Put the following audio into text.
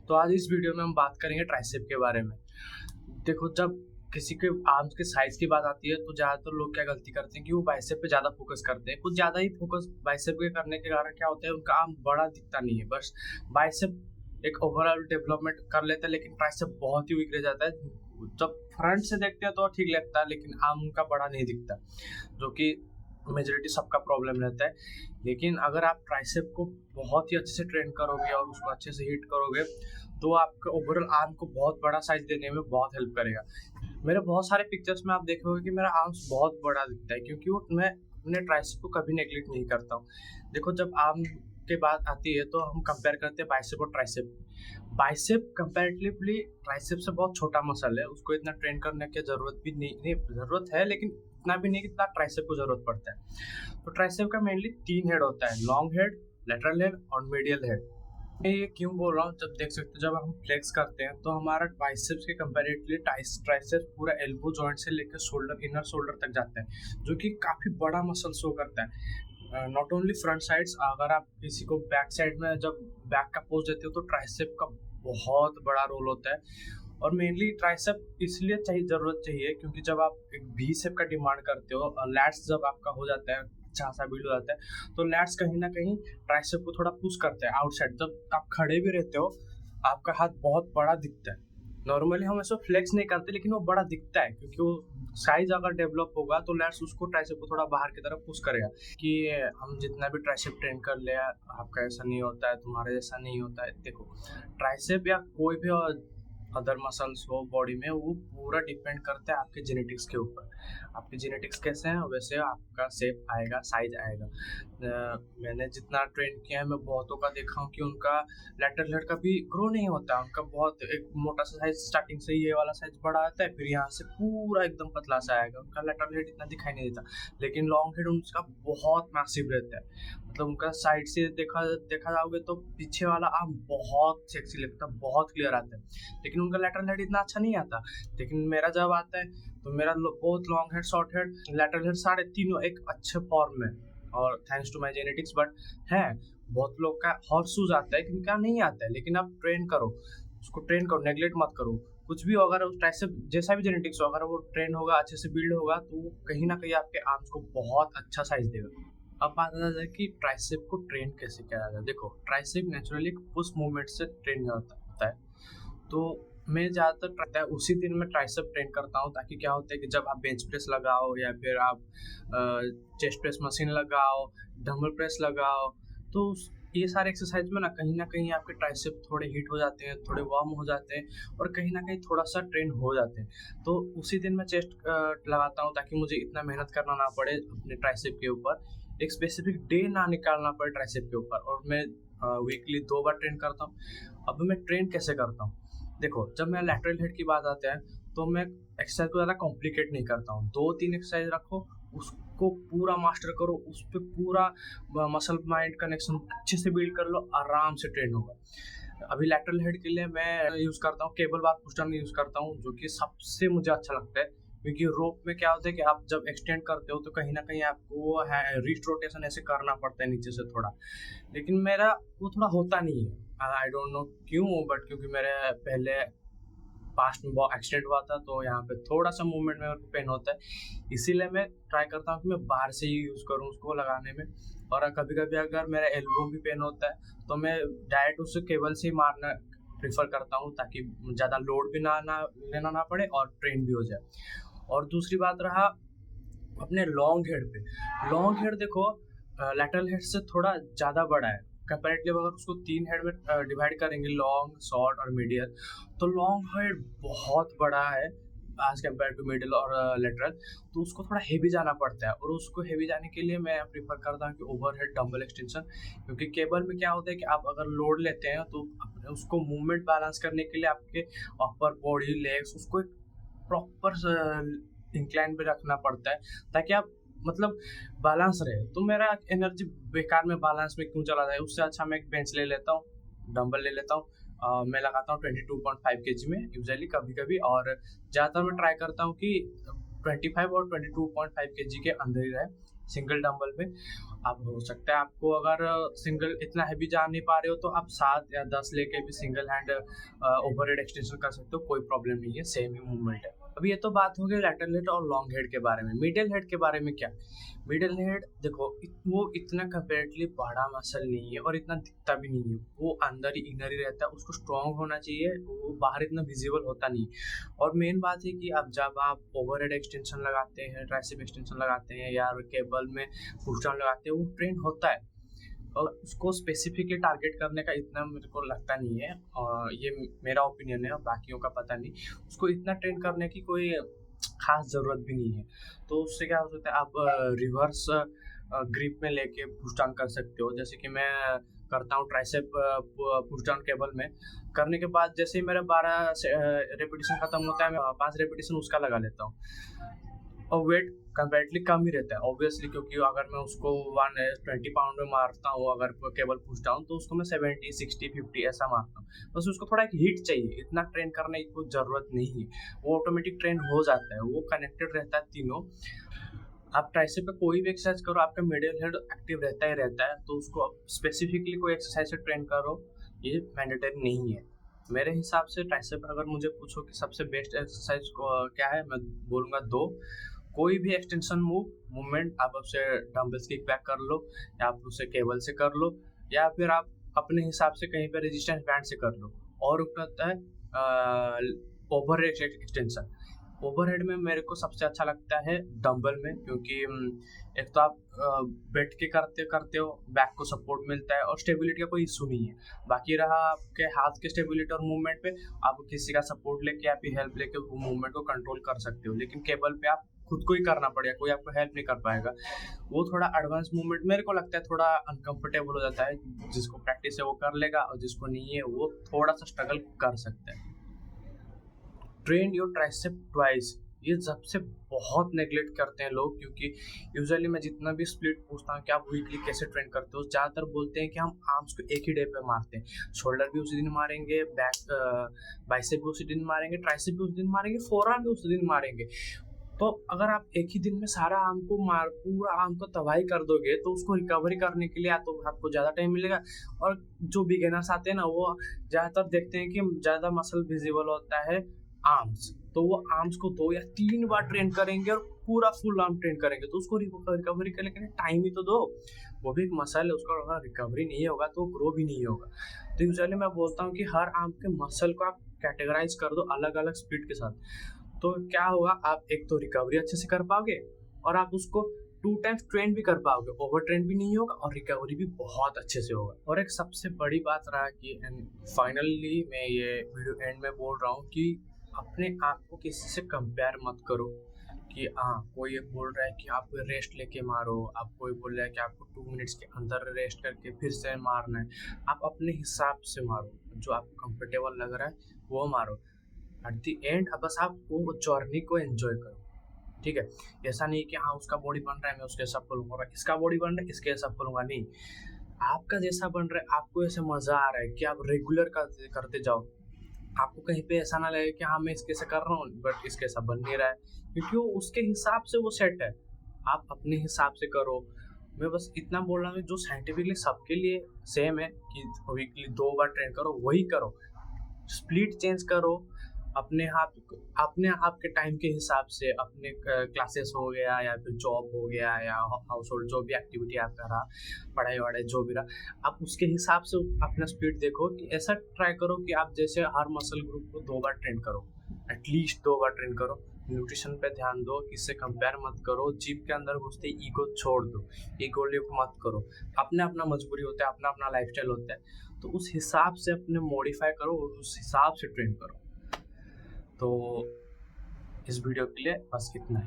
तो आज इस वीडियो में हम बात करेंगे ट्राइसेप के बारे में। देखो, जब किसी के आर्म्स के साइज की बात आती है तो ज़्यादातर लोग क्या गलती करते हैं कि वो बाइसेप पे ज़्यादा फोकस करते हैं। कुछ ज़्यादा ही फोकस बाइसेप पे करने के कारण क्या होता है, उनका आर्म बड़ा दिखता नहीं है। बस बाइसेप एक ओवरऑल डेवलपमेंट कर लेता है, लेकिन ट्राइसेप बहुत ही वीक रह जाता है। जब फ्रंट से देखते हैं तो ठीक लगता है, लेकिन आर्म उनका बड़ा नहीं दिखता, जो कि मेजॉरिटी सबका प्रॉब्लम रहता है। लेकिन अगर आप ट्राइसेप को बहुत ही अच्छे से ट्रेन करोगे और उसको अच्छे से हिट करोगे तो आपके ओवरऑल आर्म को बहुत बड़ा साइज देने में बहुत हेल्प करेगा। मेरे बहुत सारे पिक्चर्स में आप देखोगे कि मेरा आर्म्स बहुत बड़ा दिखता है, क्योंकि वो मैं अपने ट्राइसेप को कभी नेग्लेक्ट नहीं करता हूँ। देखो, जब आर्म के बात आती है तो हम कंपेयर करते हैं बाइसेप और ट्राइसेप। बाइसेप कंपैरेटिवली ट्राइसेप से बहुत छोटा मसल है, उसको इतना ट्रेन करने की जरूरत भी नहीं जरूरत है, लेकिन इतना भी नहीं कितना ट्राइसेप को जरूरत पड़ता है। तो ट्राइसेप का मेनली 3 हेड होता है, लॉन्ग हेड, लेटरल हेड और मीडियल हेड। मैं ये क्यों बोल रहा हूँ, जब देख सकते हो जब हम फ्लेक्स करते हैं तो हमारा बाइसेप्स के कंपैरेटिवली ट्राइसेप्स पूरा एल्बो जॉइंट से लेकर शोल्डर, इनर शोल्डर तक जाता है, जो कि काफी बड़ा मसल शो करता है। नॉट ओनली फ्रंट साइड्स, अगर आप किसी को बैक साइड में जब बैक का पोज देते हो तो ट्राइसेप का बहुत बड़ा रोल होता है। और मेनली ट्राइसेप इसलिए जरूरत चाहिए क्योंकि जब आप एक वी शेप का डिमांड करते हो और लैट्स जब आपका हो जाता है, अच्छा सा बिल्ड हो जाता है, तो लैट्स कहीं ना कहीं ट्राइसेप को थोड़ा पुश करते हैं आउटसाइड। जब आप खड़े भी रहते हो आपका हाथ बहुत बड़ा दिखता है। नॉर्मली हम ऐसा फ्लेक्स नहीं करते, लेकिन वो बड़ा दिखता है क्योंकि वो साइज अगर डेवलप होगा तो लैट्स उसको ट्राइसेप को थोड़ा बाहर की तरफ पुश करेगा। कि हम जितना भी ट्राइसेप ट्रेन कर ले, आपका ऐसा नहीं होता है, तुम्हारे जैसा नहीं होता है। देखो, ट्राइसेप या कोई भी अदर मसल्स हो बॉडी में, वो पूरा डिपेंड करता है आपके जेनेटिक्स के ऊपर। आपके जेनेटिक्स कैसे हैं वैसे आपका शेप आएगा, साइज आएगा। मैंने जितना ट्रेन किया है, मैं बहुतों का देखा हूँ कि उनका लेटरल हेड कभी ग्रो नहीं होता है। उनका बहुत एक मोटा सा साइज स्टार्टिंग से ये वाला साइज बड़ा आता है, फिर यहाँ से पूरा एकदम पतला सा आएगा। उनका लेटरल हेड इतना दिखाई नहीं देता, लेकिन लॉन्ग हेड उनका बहुत मैसिव रहता है। मतलब उनका साइड से देखा जाओगे तो पीछे वाला आर्म बहुत सेक्सी लगता है, बहुत क्लियर आता है, लेकिन उनका लेटरल हेड इतना अच्छा नहीं आता। लेकिन मेरा जब आता है तो मेरा बहुत long head, short head, lateral head सारे तीनों एक अच्छे फॉर्म में, और thanks to my genetics. But है बहुत लोग का हॉर्स शूज आता है, किनका नहीं आता है। लेकिन आप ट्रेन करो, उसको ट्रेन करो, नेग्लेक्ट मत करो। कुछ भी अगर ट्राइसेप जैसा भी जेनेटिक्स हो, अगर वो ट्रेन होगा, अच्छे से बिल्ड होगा, तो वो कहीं ना कहीं आपके आर्म्स को बहुत अच्छा साइज देगा। अब बात आ जाए कि ट्राइसेप को ट्रेन कैसे किया जाता है। देखो, ट्राइसेप नेचुरली पुश मूवमेंट से ट्रेन होता है, तो मैं ज़्यादातर उसी दिन में ट्राइसेप ट्रेन करता हूँ। ताकि क्या होता है कि जब आप बेंच प्रेस लगाओ या फिर आप चेस्ट प्रेस मशीन लगाओ, डंबल प्रेस लगाओ, तो ये सारे एक्सरसाइज में ना कहीं आपके ट्राइसेप थोड़े हिट हो जाते हैं, थोड़े वार्म हो जाते हैं, और कहीं ना कहीं थोड़ा सा ट्रेन हो जाते हैं। तो उसी दिन मैं चेस्ट लगाता हूँ, ताकि मुझे इतना मेहनत करना ना पड़े अपने ट्राइसेप के ऊपर, एक स्पेसिफिक डे ना निकालना पड़े ट्राइसेप के ऊपर। और मैं वीकली 2 बार ट्रेन करता हूँ। अब मैं ट्रेन कैसे करता हूँ, देखो, जब मैं लैटरल हेड की बात आते हैं तो मैं एक्सरसाइज को ज़्यादा कॉम्प्लिकेट नहीं करता हूँ। 2-3 एक्सरसाइज रखो, उसको पूरा मास्टर करो, उस पर पूरा मसल माइंड कनेक्शन अच्छे से बिल्ड कर लो, आराम से ट्रेन होगा। अभी लैटरल हेड के लिए मैं यूज़ करता हूँ केबल बार पुश डाउन यूज़ करता हूँ, जो कि सबसे मुझे अच्छा लगता है। क्योंकि रोप में क्या होता है कि आप जब एक्सटेंड करते हो तो कहीं ना कहीं आपको रिस्ट रोटेशन ऐसे करना पड़ता है नीचे से थोड़ा, लेकिन मेरा वो थोड़ा होता नहीं है। आई डोंट नो क्यों, बट क्योंकि मेरे पहले पास्ट में बहुत एक्सीडेंट हुआ था, तो यहाँ पे थोड़ा सा मूवमेंट में मेरे को पेन होता है। इसीलिए मैं ट्राई करता हूँ कि मैं बाहर से ही यूज़ करूँ उसको लगाने में। और कभी कभी अगर मेरा एल्बो भी पेन होता है तो मैं डायरेक्ट उससे केबल से ही मारना प्रीफर करता हूँ, ताकि ज़्यादा लोड भी ना लेना ना पड़े और ट्रेन भी हो जाए। और दूसरी बात रहा अपने लॉन्ग हेड पे। लॉन्ग हेड देखो, लैटरल हेड से थोड़ा ज़्यादा बड़ा है कंपैरेटिवली। अगर उसको 3 हेड में डिवाइड करेंगे, लॉन्ग, शॉर्ट और मीडियल, तो लॉन्ग हेड बहुत बड़ा है एज कम्पेयर टू मिडिल और लेटरल। तो उसको थोड़ा हेवी जाना पड़ता है, और उसको हेवी जाने के लिए मैं प्रीफर करता हूँ कि ओवरहेड डंबल एक्सटेंशन। क्योंकि केबल में क्या होता है कि आप अगर लोड लेते हैं तो उसको मूवमेंट बैलेंस करने के लिए आपके अपर बॉडी, लेग्स, उसको एक प्रॉपर इंक्लाइन पे रखना पड़ता है, ताकि आप मतलब बैलेंस रहे। तो मेरा एनर्जी बेकार में बैलेंस में क्यों चला जाए, उससे अच्छा मैं एक बेंच ले लेता हूँ, डंबल ले लेता हूँ। मैं लगाता हूँ 22.5 kg में यूजुअली, कभी कभी, और ज़्यादातर मैं ट्राई करता हूँ कि 25 और 22.5 kg के अंदर ही रहे सिंगल डंबल पे। अब हो सकता है आपको अगर सिंगल इतना हैवी जा नहीं पा रहे हो तो आप 7 या 10 लेके भी सिंगल हैंड ओवरहेड एक्सटेंशन कर सकते हो, कोई प्रॉब्लम नहीं है, सेम ही मूवमेंट है। अब ये तो बात हो गई लैटरल हेड और लॉन्ग हेड के बारे में। मिडिल हेड के बारे में क्या? मिडिल हेड देखो वो इतना कंपेरेटिवली बड़ा मसल नहीं है और इतना दिखता भी नहीं है, वो अंदर ही इनर ही रहता है, उसको स्ट्रॉन्ग होना चाहिए, वो बाहर इतना विजिबल होता नहीं। और मेन बात है कि अब जब आप ओवरहेड एक्सटेंशन लगाते हैं, ट्राइसेप एक्सटेंशन लगाते हैं या केबल में पुश डाउन लगाते हैं, वो ट्रेन होता है और उसको स्पेसिफिकली टारगेट करने का इतना मेरे को लगता नहीं है, और ये मेरा ओपिनियन है, बाकियों का पता नहीं। उसको इतना ट्रेन करने की कोई खास ज़रूरत भी नहीं है। तो उससे क्या हो सकता है, आप रिवर्स ग्रिप में लेके पुश डाउन कर सकते हो, जैसे कि मैं करता हूँ ट्राइसेप पुश डाउन केबल में। करने के बाद जैसे ही मेरा 12 रेपिटेशन खत्म होता है, मैं 5 रेपिटेशन उसका लगा लेता हूँ और वेट कंपेरेटिवली कम ही रहता है ऑब्वियसली, क्योंकि अगर मैं उसको 120 पाउंड में मारता हूँ अगर केबल पुश डाउन, तो उसको मैं 70, 60, 50 ऐसा मारता हूँ। बस उसको थोड़ा एक हिट चाहिए, इतना ट्रेन करने की कोई ज़रूरत नहीं है, वो ऑटोमेटिक ट्रेन हो जाता है, वो कनेक्टेड रहता है तीनों। आप ट्राइसेप पे कोई भी एक्सरसाइज करो, आपका मिडिल हेड एक्टिव रहता ही रहता है, तो उसको स्पेसिफिकली कोई एक्सरसाइज से ट्रेन करो ये मैंडेटरी नहीं है। मेरे हिसाब से ट्राइसेप अगर मुझे पूछो कि सबसे बेस्ट एक्सरसाइज क्या है, मैं बोलूँगा 2। कोई भी एक्सटेंशन मूवमेंट आप उससे डंबल्स किक बैक कर लो, या आप उसे केबल से कर लो, या फिर आप अपने हिसाब से कहीं पर रेजिस्टेंस बैंड से कर लो। और होता है ओवर एक्सटेंशन। ओवरहेड में मेरे को सबसे अच्छा लगता है डंबल में, क्योंकि एक तो आप बैठ के करते करते हो, बैक को सपोर्ट मिलता है और स्टेबिलिटी का कोई इशू नहीं है। बाकी रहा आपके हाथ के स्टेबिलिटी और मूवमेंट पे, आप किसी का सपोर्ट लेके आप हेल्प लेके वो मूवमेंट को कंट्रोल कर सकते हो, लेकिन केबल पे आप खुद को ही करना पड़ेगा, कोई आपको हेल्प नहीं कर पाएगा। वो थोड़ा एडवांस मूवमेंट मेरे को लगता है थोड़ा अनकंफर्टेबल हो जाता है, जिसको प्रैक्टिस है वो कर लेगा और जिसको नहीं है वो थोड़ा सा स्ट्रगल कर सकता है। ट्रेन योर ट्राइसेप ट्वाइस, ये सबसे बहुत नेगलेक्ट करते हैं लोग, क्योंकि यूजुअली मैं जितना भी स्प्लिट पूछता हूँ कि आप वीकली कैसे ट्रेन करते हो, ज़्यादातर बोलते हैं कि हम आर्म्स को एक ही डे पे मारते हैं, शोल्डर भी उसी दिन मारेंगे, बैक बाइसेप भी उसी दिन मारेंगे, ट्राइसेप भी उसी दिन मारेंगे, फोरआर्म भी उसी दिन मारेंगे। तो अगर आप एक ही दिन में सारा आर्म को पूरा आर्म को तबाही कर दोगे, तो उसको रिकवरी करने के लिए या तो आपको ज़्यादा टाइम मिलेगा, और जो बिगिनर्स आते हैं ना वो ज़्यादातर देखते हैं कि ज़्यादा मसल विजिबल होता है आर्म्स, तो वो आर्म्स को 2 या 3 बार ट्रेन करेंगे और पूरा फुल आर्म ट्रेन करेंगे, तो उसको रिकवरी करने के लिए टाइम ही तो दो। वो भी एक मसल है, उसका अगर रिकवरी नहीं होगा तो ग्रो भी नहीं होगा। तो यूजुअली मैं बोलता हूँ कि हर आर्म के मसल को आप कैटेगराइज कर दो अलग अलग स्पीड के साथ, तो क्या होगा, आप एक तो रिकवरी अच्छे से कर पाओगे और आप उसको 2 टाइम्स ट्रेन भी कर पाओगे, ओवर ट्रेन भी नहीं होगा और रिकवरी भी बहुत अच्छे से होगा। और एक सबसे बड़ी बात रहा कि फाइनली मैं ये वीडियो एंड में बोल रहा हूँ कि अपने आप को किसी से कंपेयर मत करो, कि हाँ कोई ये बोल रहा है कि आप रेस्ट लेके मारो, आप कोई बोल रहा है कि आपको 2 मिनट्स के अंदर रेस्ट करके फिर से मारना है, आप अपने हिसाब से मारो, जो आपको कंफर्टेबल लग रहा है वो मारो। एट दी एंड बस आप वो जर्नी को एंजॉय करो, ठीक है। ऐसा नहीं कि हाँ उसका बॉडी बन रहा है मैं उसके हिसाब करूँगा, और इसका बॉडी बन रहा है इसके हिसाब करूँगा, नहीं, आपका जैसा बन रहा है, आपको ऐसे मज़ा आ रहा है कि आप रेगुलर करते जाओ, आपको कहीं पे ऐसा ना लगे कि हाँ मैं इसके से कर रहा हूँ बट इसके ऐसा बन नहीं रहा है, क्योंकि वो उसके हिसाब से वो सेट है, आप अपने हिसाब से करो। मैं बस इतना बोल रहा हूँ जो साइंटिफिकली सबके लिए सेम है कि वीकली 2 बार ट्रेन करो, वही करो, स्प्लिट चेंज करो अपने आप के टाइम के हिसाब से, अपने क्लासेस हो गया या फिर जॉब हो गया या हाउस होल्ड जो भी एक्टिविटी आपका रहा, पढ़ाई वढ़ाई जो भी रहा, आप उसके हिसाब से अपना स्पीड देखो। कि ऐसा ट्राई करो कि आप जैसे हर मसल ग्रुप को 2 बार ट्रेन करो, एटलीस्ट 2 बार ट्रेन करो। न्यूट्रिशन पे ध्यान दो, किससे कंपेयर मत करो, जिम के अंदर घुसते ईगो छोड़ दो, ईगो लिफ्ट मत करो, अपना अपना मजबूरी होता है, अपना अपना लाइफस्टाइल होता है, तो उस हिसाब से अपने मॉडिफाई करो और उस हिसाब से ट्रेन करो। तो इस वीडियो के लिए बस इतना ही।